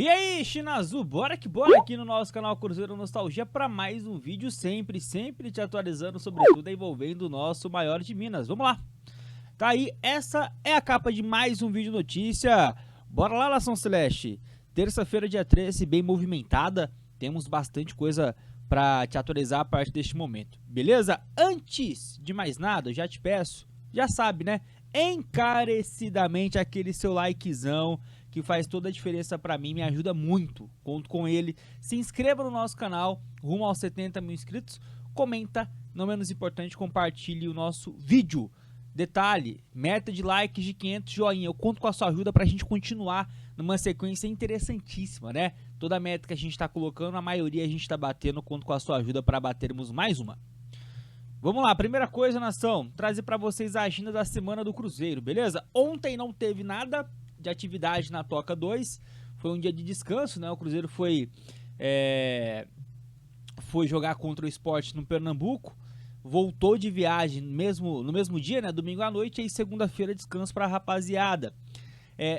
E aí, China Azul, bora que bora aqui no nosso canal Cruzeiro Nostalgia para mais um vídeo, sempre te atualizando sobre tudo envolvendo o nosso maior de Minas. Vamos lá. Tá aí, essa é a capa de mais um vídeo notícia. Bora lá, Nação Celeste. Terça-feira, dia 13, bem movimentada. Temos bastante coisa para te atualizar a partir deste momento, beleza? Antes de mais nada, eu já te peço, já sabe, né? Encarecidamente aquele seu likezão que faz toda a diferença para mim, me ajuda muito, conto com ele. Se inscreva no nosso canal, rumo aos 70 mil inscritos, comenta, não menos importante, compartilhe o nosso vídeo. Detalhe, meta de likes de 500 joinha, eu conto com a sua ajuda para a gente continuar numa sequência interessantíssima, né? Toda a meta que a gente está colocando, a maioria a gente está batendo, conto com a sua ajuda para batermos mais uma. Vamos lá, primeira coisa, nação, trazer para vocês a agenda da semana do Cruzeiro, beleza? Ontem não teve nada de atividade na Toca 2, foi um dia de descanso, né? O Cruzeiro foi jogar contra o Sport no Pernambuco, voltou de viagem no mesmo dia, né? Domingo à noite, e segunda-feira descanso para a rapaziada.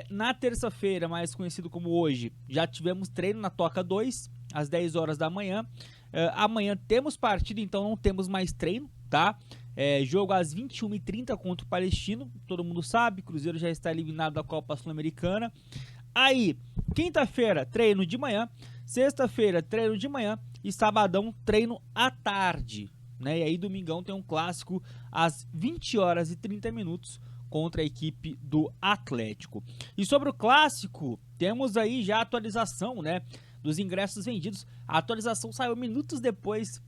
Na terça-feira, mais conhecido como hoje, já tivemos treino na Toca 2, às 10 horas da manhã. Amanhã temos partida, então não temos mais treino, tá? Jogo às 21h30 contra o Palestino, todo mundo sabe, Cruzeiro já está eliminado da Copa Sul-Americana. Aí, quinta-feira, treino de manhã, sexta-feira, treino de manhã e sabadão, treino à tarde, né? E aí, domingão tem um clássico às 20h30 contra a equipe do Atlético. E sobre o clássico, temos aí já a atualização, né, dos ingressos vendidos. A atualização saiu minutos depois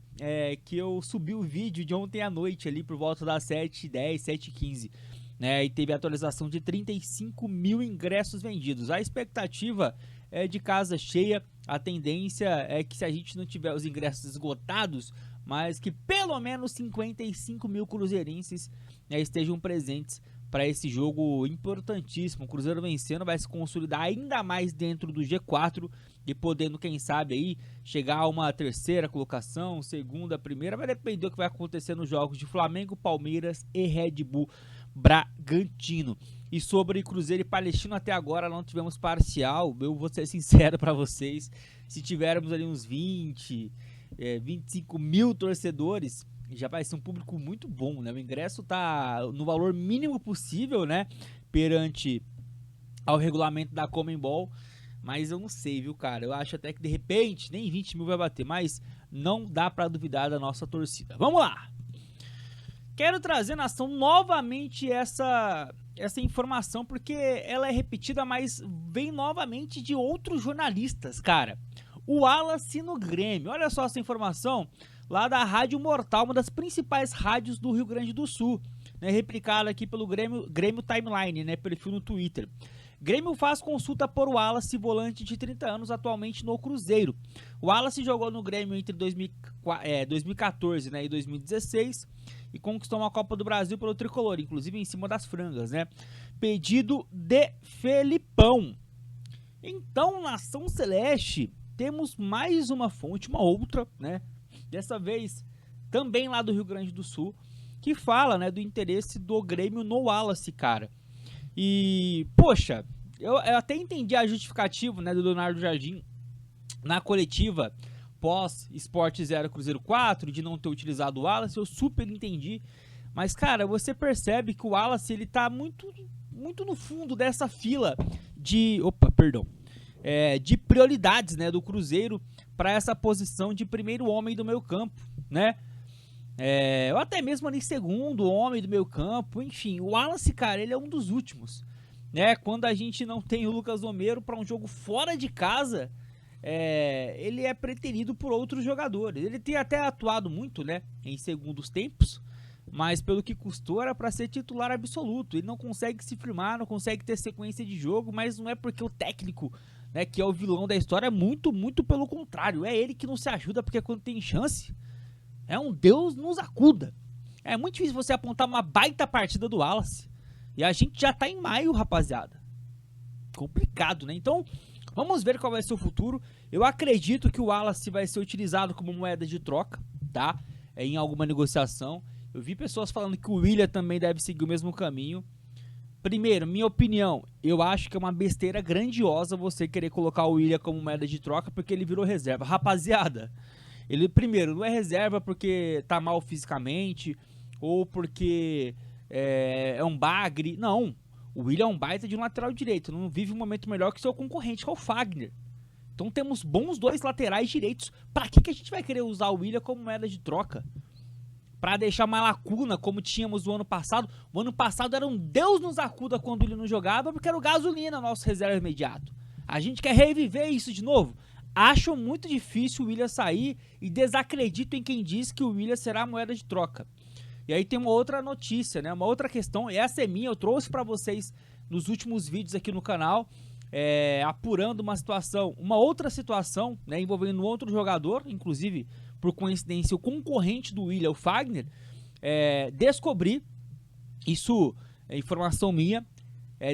que eu subi o vídeo de ontem à noite, ali por volta das 7h10, 7h15, né, e teve a atualização de 35 mil ingressos vendidos. A expectativa é de casa cheia, a tendência é que, se a gente não tiver os ingressos esgotados, mas que pelo menos 55 mil cruzeirenses estejam presentes para esse jogo importantíssimo. O Cruzeiro vencendo vai se consolidar ainda mais dentro do G4 e podendo, quem sabe, aí chegar a uma terceira colocação, segunda, primeira. Vai depender do que vai acontecer nos jogos de Flamengo, Palmeiras e Red Bull Bragantino. E sobre Cruzeiro e Palestino, até agora não tivemos parcial. Eu vou ser sincero para vocês, se tivermos ali uns 25 mil torcedores, já vai ser um público muito bom, né? O ingresso tá no valor mínimo possível, né? Perante ao regulamento da Conmebol, mas eu não sei, viu, cara? Eu acho até que de repente nem 20 mil vai bater, mas não dá pra duvidar da nossa torcida. Vamos lá! Quero trazer, nação, novamente essa informação, porque ela é repetida, mas vem novamente de outros jornalistas, cara. O Wallace no Grêmio, olha só essa informação lá da Rádio Mortal, uma das principais rádios do Rio Grande do Sul, né, replicada aqui pelo Grêmio Timeline, né, perfil no Twitter. Grêmio faz consulta por Wallace, volante de 30 anos, atualmente no Cruzeiro. O Wallace jogou no Grêmio entre 2014, né, e 2016 e conquistou uma Copa do Brasil pelo Tricolor, inclusive em cima das frangas, né? Pedido de Felipão. Então, Nação Celeste, temos mais uma fonte, uma outra, né? Dessa vez também lá do Rio Grande do Sul, que fala, né, do interesse do Grêmio no Wallace, cara. E, poxa, eu até entendi a justificativa, né, do Leonardo Jardim na coletiva pós Sport 0 Cruzeiro 4, de não ter utilizado o Wallace, eu super entendi. Mas, cara, você percebe que o Wallace, ele tá muito no fundo dessa fila de... de prioridades, né, do Cruzeiro para essa posição de primeiro homem do meio campo, né? Ou até mesmo ali segundo homem do meio campo, enfim. O Wallace, cara, ele é um dos últimos, né? Quando a gente não tem o Lucas Romero para um jogo fora de casa, ele é preterido por outros jogadores. Ele tem até atuado muito, né, em segundos tempos, mas pelo que custou era para ser titular absoluto. Ele não consegue se firmar, não consegue ter sequência de jogo, mas não é porque o técnico, né, que é o vilão da história, muito pelo contrário. É ele que não se ajuda, porque quando tem chance, um Deus nos acuda. É muito difícil você apontar uma baita partida do Wallace, e a gente já tá em maio, rapaziada. Complicado, né? Então, vamos ver qual vai ser o futuro. Eu acredito que o Wallace vai ser utilizado como moeda de troca, tá? Em alguma negociação. Eu vi pessoas falando que o William também deve seguir o mesmo caminho. Primeiro, minha opinião, eu acho que é uma besteira grandiosa você querer colocar o William como moeda de troca porque ele virou reserva. Rapaziada, ele, primeiro, não é reserva porque tá mal fisicamente ou porque é um bagre. Não, o William é um baita de um lateral direito, não vive um momento melhor que seu concorrente, que é o Fagner. Então temos bons dois laterais direitos. Pra que a gente vai querer usar o William como moeda de troca? Pra deixar uma lacuna como tínhamos no ano passado. O ano passado era um Deus nos acuda quando ele não jogava, porque era o Gasolina, nosso reserva imediato. A gente quer reviver isso de novo. Acho muito difícil o William sair e desacredito em quem diz que o William será a moeda de troca. E aí tem uma outra notícia, né? Uma outra questão, e essa é minha, eu trouxe pra vocês nos últimos vídeos aqui no canal, apurando uma outra situação, né, envolvendo outro jogador, inclusive, por coincidência, o concorrente do William, o Fagner. Descobri, isso é informação minha,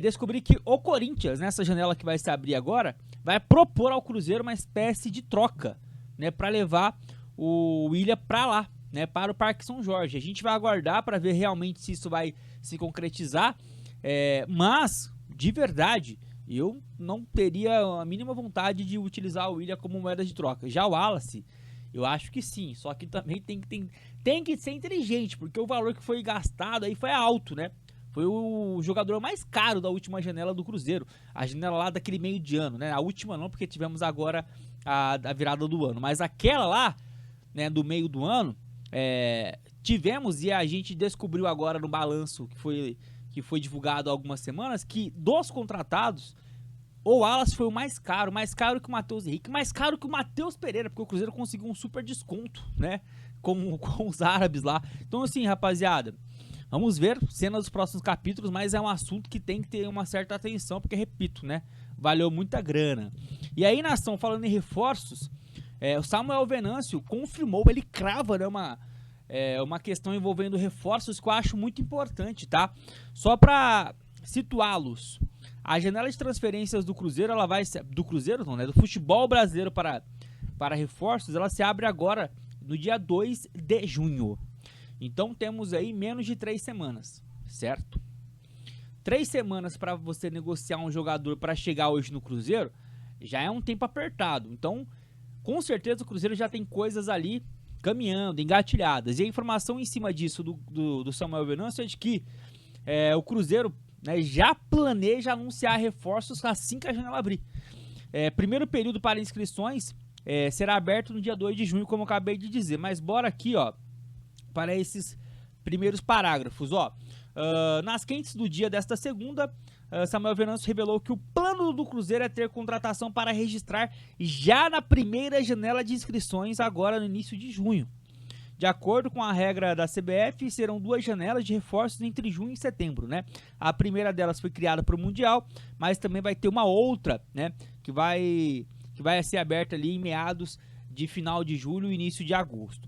descobri que o Corinthians, nessa janela que vai se abrir agora, vai propor ao Cruzeiro uma espécie de troca, né, para levar o William para lá, né, para o Parque São Jorge. A gente vai aguardar para ver realmente se isso vai se concretizar, mas, de verdade, eu não teria a mínima vontade de utilizar o William como moeda de troca. Já o Wallace, eu acho que sim, só que também tem que ser inteligente, porque o valor que foi gastado aí foi alto, né? Foi o jogador mais caro da última janela do Cruzeiro, a janela lá daquele meio de ano, né? A última não, porque tivemos agora a virada do ano, mas aquela lá, né, do meio do ano, tivemos, e a gente descobriu agora no balanço que foi divulgado há algumas semanas, que dos contratados, o Wallace foi o mais caro que o Matheus Henrique, mais caro que o Matheus Pereira, porque o Cruzeiro conseguiu um super desconto, né, com os árabes lá. Então assim, rapaziada, vamos ver cenas dos próximos capítulos, mas é um assunto que tem que ter uma certa atenção, porque, repito, né, valeu muita grana. E aí, nação, falando em reforços, o Samuel Venâncio confirmou, ele crava, né, uma questão envolvendo reforços que eu acho muito importante, tá? Só para situá-los, a janela de transferências do Cruzeiro, ela vai do Cruzeiro não, né? Do futebol brasileiro para reforços, ela se abre agora no dia 2 de junho. Então temos aí menos de 3 semanas, certo? 3 semanas para você negociar um jogador para chegar hoje no Cruzeiro, já é um tempo apertado. Então, com certeza o Cruzeiro já tem coisas ali caminhando, engatilhadas. E a informação em cima disso do Samuel Venâncio é de que o Cruzeiro, né, já planeja anunciar reforços assim que a janela abrir. Primeiro período para inscrições será aberto no dia 2 de junho, como eu acabei de dizer. Mas bora aqui, ó, para esses primeiros parágrafos. Ó. Nas quentes do dia desta segunda, Samuel Venâncio revelou que o plano do Cruzeiro é ter contratação para registrar já na primeira janela de inscrições, agora no início de junho. De acordo com a regra da CBF, serão 2 janelas de reforços entre junho e setembro, né? A primeira delas foi criada para o Mundial, mas também vai ter uma outra, né, que vai ser aberta ali em meados de final de julho e início de agosto.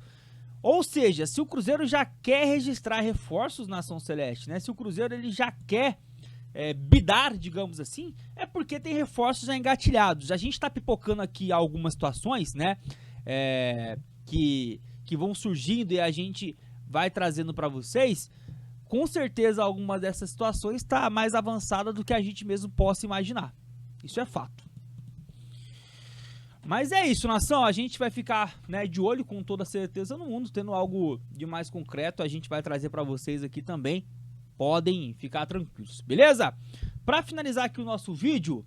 Ou seja, se o Cruzeiro já quer registrar reforços na Nação Celeste, né? Se o Cruzeiro ele já quer bidar, digamos assim, é porque tem reforços já engatilhados. A gente está pipocando aqui algumas situações, né, que vão surgindo e a gente vai trazendo para vocês. Com certeza alguma dessas situações está mais avançada do que a gente mesmo possa imaginar. Isso é fato. Mas é isso, nação, a gente vai ficar, né, de olho com toda certeza no mundo, tendo algo de mais concreto, a gente vai trazer para vocês aqui também. Podem ficar tranquilos, beleza? Para finalizar aqui o nosso vídeo,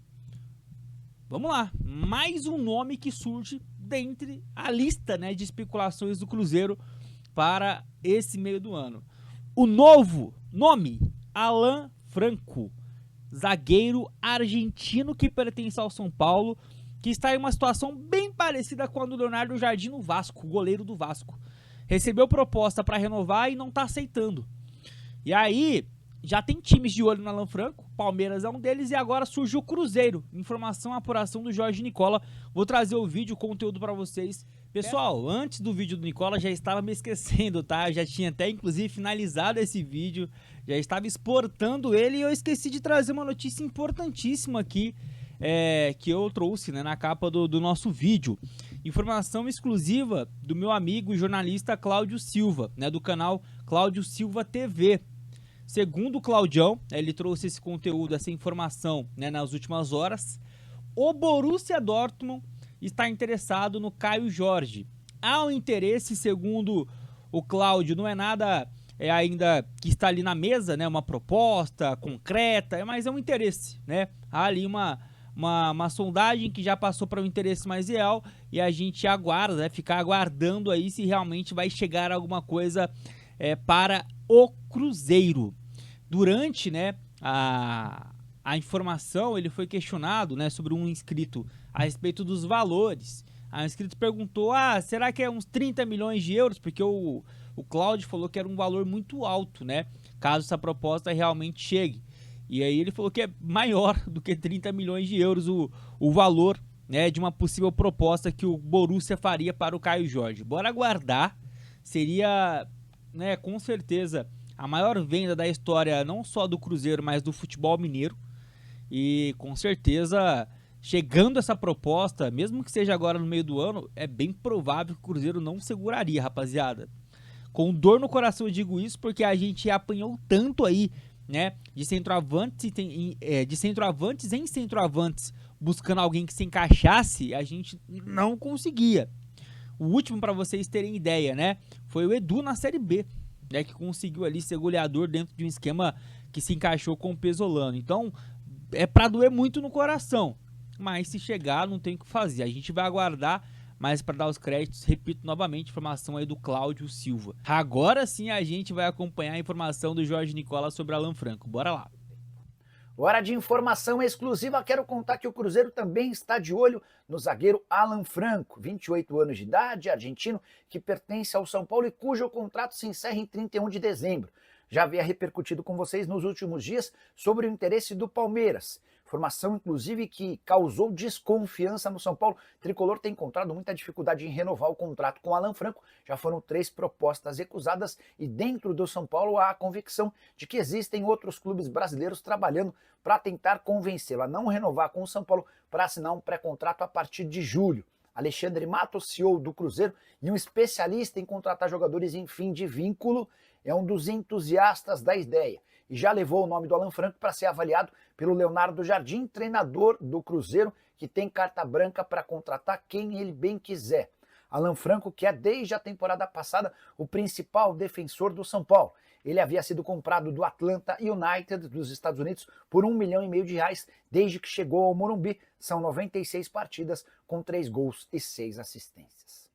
vamos lá. Mais um nome que surge dentre a lista, né, de especulações do Cruzeiro para esse meio do ano. O novo nome, Alan Franco, zagueiro argentino que pertence ao São Paulo, que está em uma situação bem parecida com a do Leonardo Jardim no Vasco, goleiro do Vasco. Recebeu proposta para renovar e não está aceitando. E aí, já tem times de olho no Alan Franco, Palmeiras é um deles, e agora surgiu o Cruzeiro. Informação, apuração do Jorge Nicola. Vou trazer o vídeo, o conteúdo para vocês. Pessoal, antes do vídeo do Nicola, já estava me esquecendo, tá? Eu já tinha até, inclusive, finalizado esse vídeo, já estava exportando ele, e eu esqueci de trazer uma notícia importantíssima aqui, que eu trouxe, né, na capa do nosso vídeo. Informação exclusiva do meu amigo e jornalista Cláudio Silva, né, do canal Cláudio Silva TV. Segundo o Claudião, ele trouxe esse conteúdo, essa informação, né, nas últimas horas, o Borussia Dortmund está interessado no Caio Jorge. Há um interesse, segundo o Cláudio, não é nada ainda que está ali na mesa, né, uma proposta concreta, mas é um interesse, né? Há ali uma sondagem que já passou para um interesse mais real e a gente aguarda, né, ficar aguardando aí se realmente vai chegar alguma coisa para o Cruzeiro. Durante, né, a informação, ele foi questionado, né, sobre um inscrito a respeito dos valores. A inscrito perguntou, será que é uns 30 milhões de euros? Porque o Cláudio falou que era um valor muito alto, né, caso essa proposta realmente chegue. E aí ele falou que é maior do que 30 milhões de euros o valor, né, de uma possível proposta que o Borussia faria para o Caio Jorge. Bora aguardar, seria, né, com certeza a maior venda da história, não só do Cruzeiro, mas do futebol mineiro. E com certeza, chegando essa proposta, mesmo que seja agora no meio do ano, é bem provável que o Cruzeiro não seguraria, rapaziada. Com dor no coração eu digo isso, porque a gente apanhou tanto aí, né, de centroavantes em centroavantes, buscando alguém que se encaixasse, a gente não conseguia. O último, para vocês terem ideia, né, foi o Edu na Série B, né, que conseguiu ali ser goleador dentro de um esquema que se encaixou com o Pesolano. Então, é pra doer muito no coração, mas se chegar não tem o que fazer, a gente vai aguardar. Mas para dar os créditos, repito novamente, informação aí do Cláudio Silva. Agora sim a gente vai acompanhar a informação do Jorge Nicola sobre Alan Franco, bora lá. Hora de informação exclusiva, quero contar que o Cruzeiro também está de olho no zagueiro Alan Franco, 28 anos de idade, argentino, que pertence ao São Paulo e cujo contrato se encerra em 31 de dezembro. Já havia repercutido com vocês nos últimos dias sobre o interesse do Palmeiras. Informação, inclusive, que causou desconfiança no São Paulo. O tricolor tem encontrado muita dificuldade em renovar o contrato com Alan Franco. Já foram 3 propostas recusadas e dentro do São Paulo há a convicção de que existem outros clubes brasileiros trabalhando para tentar convencê-lo a não renovar com o São Paulo para assinar um pré-contrato a partir de julho. Alexandre Matos, CEO do Cruzeiro e um especialista em contratar jogadores em fim de vínculo, é um dos entusiastas da ideia e já levou o nome do Alan Franco para ser avaliado pelo Leonardo Jardim, treinador do Cruzeiro, que tem carta branca para contratar quem ele bem quiser. Alan Franco, que é desde a temporada passada o principal defensor do São Paulo. Ele havia sido comprado do Atlanta United dos Estados Unidos por R$1,5 milhão desde que chegou ao Morumbi. São 96 partidas com 3 gols e 6 assistências.